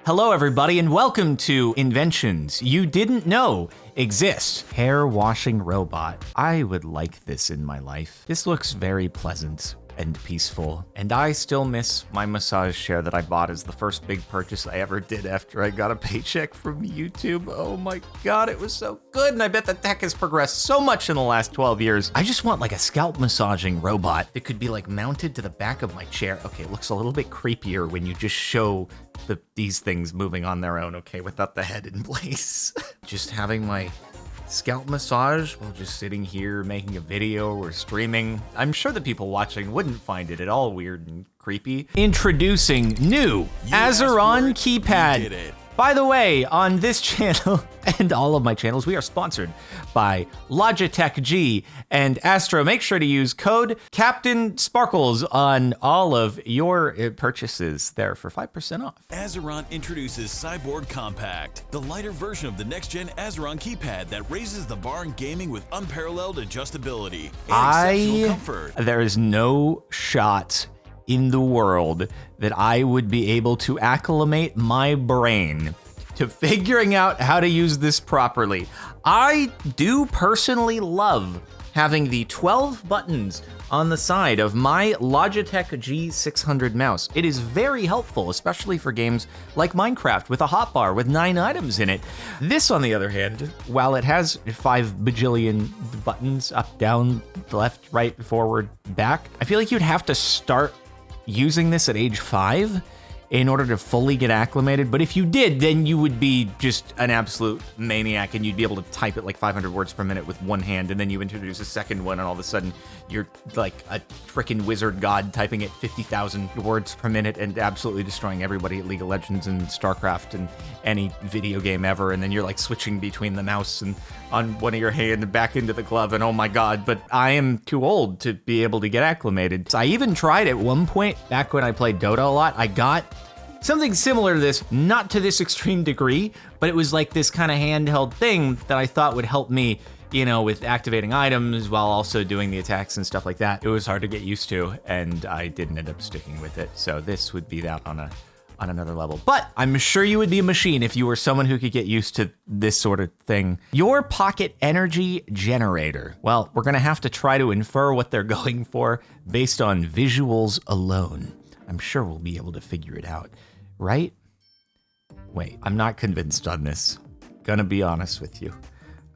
Hello everybody and welcome to Inventions you didn't know exist. Hair washing robot. I would like this in my life. This looks very pleasant and peaceful. And I still miss my massage chair that I bought as the first big purchase I ever did after I got a paycheck from YouTube. Oh my God, it was so good. And I bet the tech has progressed so much in the last 12 years. I just want like a scalp massaging robot that could be like mounted to the back of my chair. Okay, it looks a little bit creepier when you just show these things moving on their own, okay, without the head in place. Just having my scalp massage while just sitting here making a video or streaming. I'm sure the people watching wouldn't find it at all weird and creepy. Introducing new Azeron keypad. By the way, on this channel and all of my channels, we are sponsored by Logitech G and Astro. Make sure to use code Captain Sparkles on all of your purchases there for 5% off. Azeron introduces Cyborg Compact, the lighter version of the next-gen Azeron keypad that raises the bar in gaming with unparalleled adjustability and exceptional comfort. There is no shot in the world that I would be able to acclimate my brain to figuring out how to use this properly. I do personally love having the 12 buttons on the side of my Logitech G600 mouse. It is very helpful, especially for games like Minecraft with a hotbar with 9 items in it. This, on the other hand, while it has 5 bajillion buttons, up, down, left, right, forward, back, I feel like you'd have to start using this at age 5 in order to fully get acclimated. But if you did, then you would be just an absolute maniac and you'd be able to type it like 500 words per minute with one hand, and then you introduce a second one and all of a sudden you're like a freaking wizard god typing at 50,000 words per minute and absolutely destroying everybody at League of Legends and StarCraft and any video game ever. And then you're like switching between the mouse and on one of your hand and back into the glove, and oh my God, but I am too old to be able to get acclimated. So I even tried at one point, back when I played Dota a lot, I got something similar to this, not to this extreme degree, but it was like this kind of handheld thing that I thought would help me, you know, with activating items while also doing the attacks and stuff like that. It was hard to get used to, and I didn't end up sticking with it. So this would be that on another level. But I'm sure you would be a machine if you were someone who could get used to this sort of thing. Your pocket energy generator. Well, we're gonna have to try to infer what they're going for based on visuals alone. I'm sure we'll be able to figure it out, right? Wait, I'm not convinced on this. Gonna be honest with you.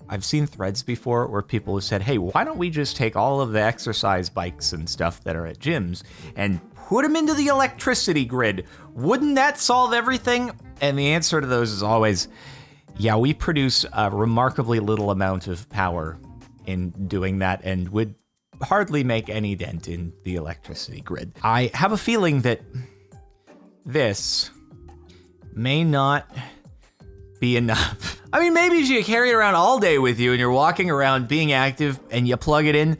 I've seen threads before where people have said, hey, why don't we just take all of the exercise bikes and stuff that are at gyms and put them into the electricity grid? Wouldn't that solve everything? And the answer to those is always, yeah, we produce a remarkably little amount of power in doing that and would hardly make any dent in the electricity grid. I have a feeling that this may not be enough. I mean, maybe if you carry it around all day with you and you're walking around being active and you plug it in,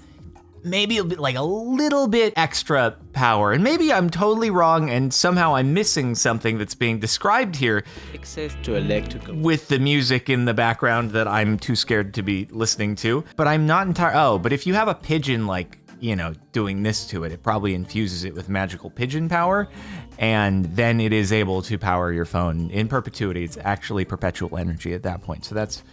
maybe it'll be like a little bit extra power. And maybe I'm totally wrong and somehow I'm missing something that's being described here. Access to electrical. With the music in the background that I'm too scared to be listening to. But I'm not entirely, oh, but if you have a pigeon like, you know, doing this to it, it probably infuses it with magical pigeon power, and then it is able to power your phone in perpetuity. It's actually perpetual energy at that point. So that's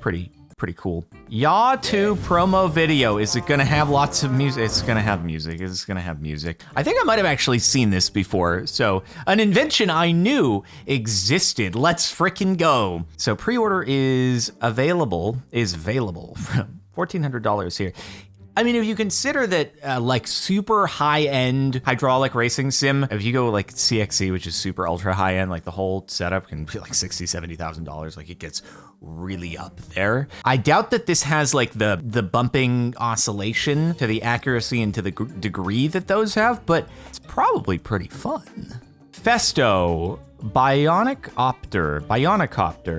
pretty cool. Yaw 2 promo video. Is it gonna have lots of music? It's gonna have music. It's gonna have music. I think I might have actually seen this before. So an invention I knew existed. Let's frickin' go. So pre-order is available from $1,400 here. I mean, if you consider that like super high-end hydraulic racing sim, if you go like CXC, which is super ultra high-end, like the whole setup can be like $60,000, $70,000, like it gets really up there. I doubt that this has like the bumping oscillation to the accuracy and to the degree that those have, but it's probably pretty fun. Festo, Bionicopter.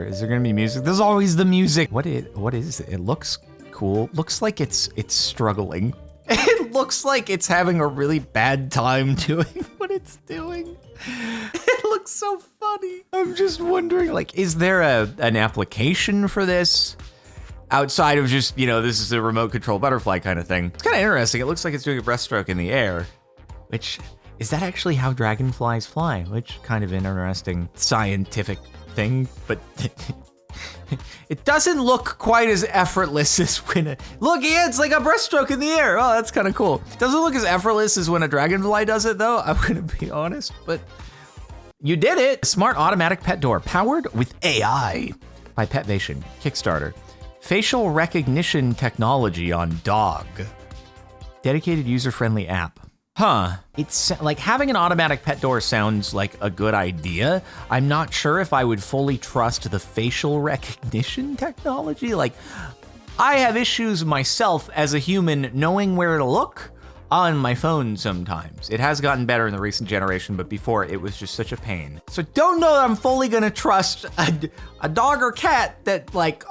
Is there gonna be music? There's always the music. What is it? It looks cool. Looks like it's struggling. It looks like it's having a really bad time doing what it's doing. It looks so funny. I'm just wondering, like, is there an application for this outside of just, you know, this is a remote control butterfly kind of thing? It's kind of interesting. It looks like it's doing a breaststroke in the air, which Is that actually how dragonflies fly? Which kind of an interesting scientific thing, but it doesn't look quite as effortless as when look, yeah, it's like a breaststroke in the air. Oh, that's kind of cool. Doesn't look as effortless as when a dragonfly does it though, I'm gonna be honest, but you did it. Smart automatic pet door powered with AI by Petvation, Kickstarter. Facial recognition technology on dog. Dedicated user-friendly app. Huh, it's like having an automatic pet door sounds like a good idea. I'm not sure if I would fully trust the facial recognition technology. Like, I have issues myself as a human knowing where to look on my phone sometimes. It has gotten better in the recent generation, but before it was just such a pain. So don't know that I'm fully gonna trust a dog or cat that like,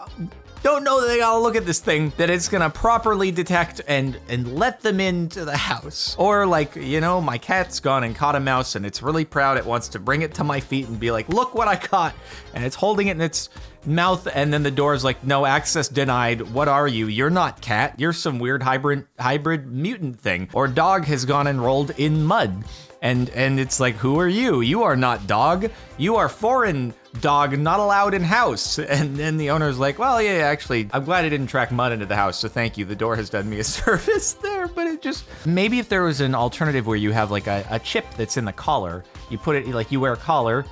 don't know that they gotta look at this thing, that it's gonna properly detect and let them into the house. Or like, you know, my cat's gone and caught a mouse and it's really proud. It wants to bring it to my feet and be like, look what I caught. And it's holding it in its mouth and then the door's like, no, access denied. What are you? You're not cat. You're some weird hybrid mutant thing. Or dog has gone and rolled in mud. And it's like, who are you? You are not dog. You are foreign dog, not allowed in house. And then the owner's like, well, yeah, actually, I'm glad I didn't track mud into the house, so thank you. The door has done me a service there, but it just, maybe if there was an alternative where you have like a chip that's in the collar, you put it, like you wear a collar,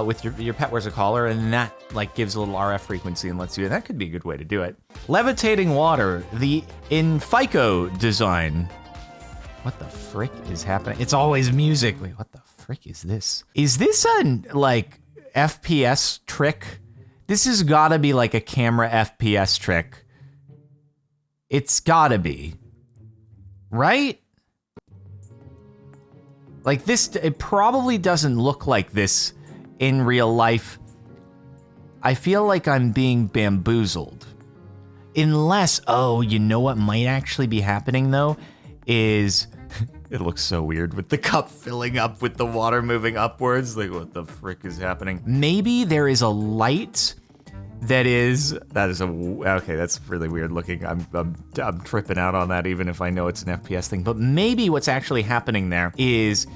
with your pet wears a collar, and that like gives a little RF frequency and lets you, that could be a good way to do it. Levitating water, the Infico design. What the frick is happening? It's always music. Wait, what the frick is this? Is this a like FPS trick? This has gotta be like a camera FPS trick. It's gotta be, right? Like this, it probably doesn't look like this in real life. I feel like I'm being bamboozled. Unless, oh, you know what might actually be happening though? Is, it looks so weird with the cup filling up with the water moving upwards. Like, what the frick is happening? Maybe there is a light that is okay, that's really weird looking. I'm tripping out on that even if I know it's an FPS thing. But maybe what's actually happening there is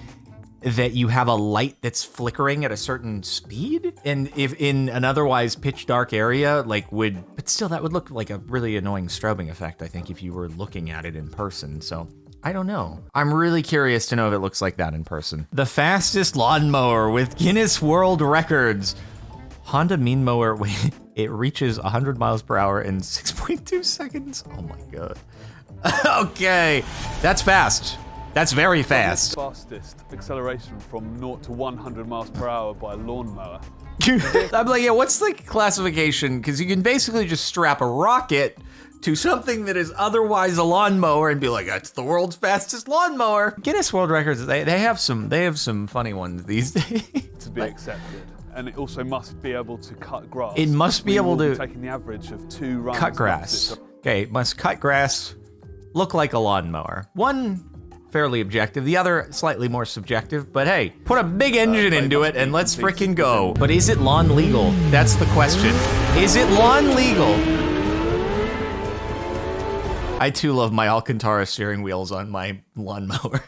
that you have a light that's flickering at a certain speed, and if in an otherwise pitch dark area, like but still that would look like a really annoying strobing effect, I think, if you were looking at it in person. So I don't know. I'm really curious to know if it looks like that in person. The fastest lawnmower with Guinness World Records. Honda Mean Mower, wait, it reaches 100 miles per hour in 6.2 seconds. Oh my God. Okay, that's fast. That's very fast. Fastest acceleration from 0 to 100 miles per hour by a lawnmower. I'm like, yeah, what's the classification? Because you can basically just strap a rocket to something that is otherwise a lawnmower and be like, that's the world's fastest lawnmower. Guinness World Records, they have some funny ones these days. To be accepted. And it also must be able to cut grass. It must be able to taking the average of 2 runs. Cut grass. Okay, it must cut grass, look like a lawnmower. One fairly objective, the other slightly more subjective, but hey, put a big engine into it and let's frickin' go. But is it lawn legal? That's the question. Is it lawn legal? I too love my Alcantara steering wheels on my lawnmower.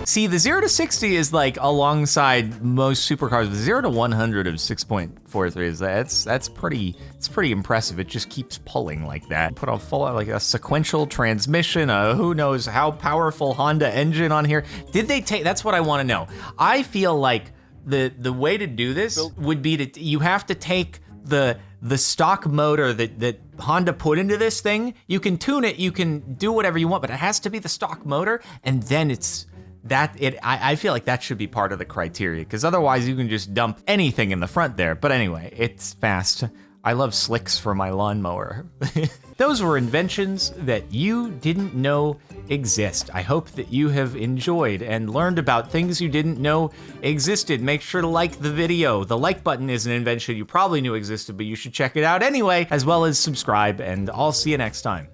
See, the 0 to 60 is like alongside most supercars. The 0 to 100 of 6.43 is that's pretty impressive. It just keeps pulling like that. Put a full like a sequential transmission, a who knows how powerful Honda engine on here. Did they take? That's what I want to know. I feel like the way to do this would be to you have to take the stock motor that Honda put into this thing. You can tune it, you can do whatever you want, but it has to be the stock motor, and then it's. I feel like that should be part of the criteria, because otherwise you can just dump anything in the front there. But anyway, it's fast. I love slicks for my lawnmower. Those were inventions that you didn't know exist. I hope that you have enjoyed and learned about things you didn't know existed. Make sure to like the video. The like button is an invention you probably knew existed, but you should check it out anyway, as well as subscribe, and I'll see you next time.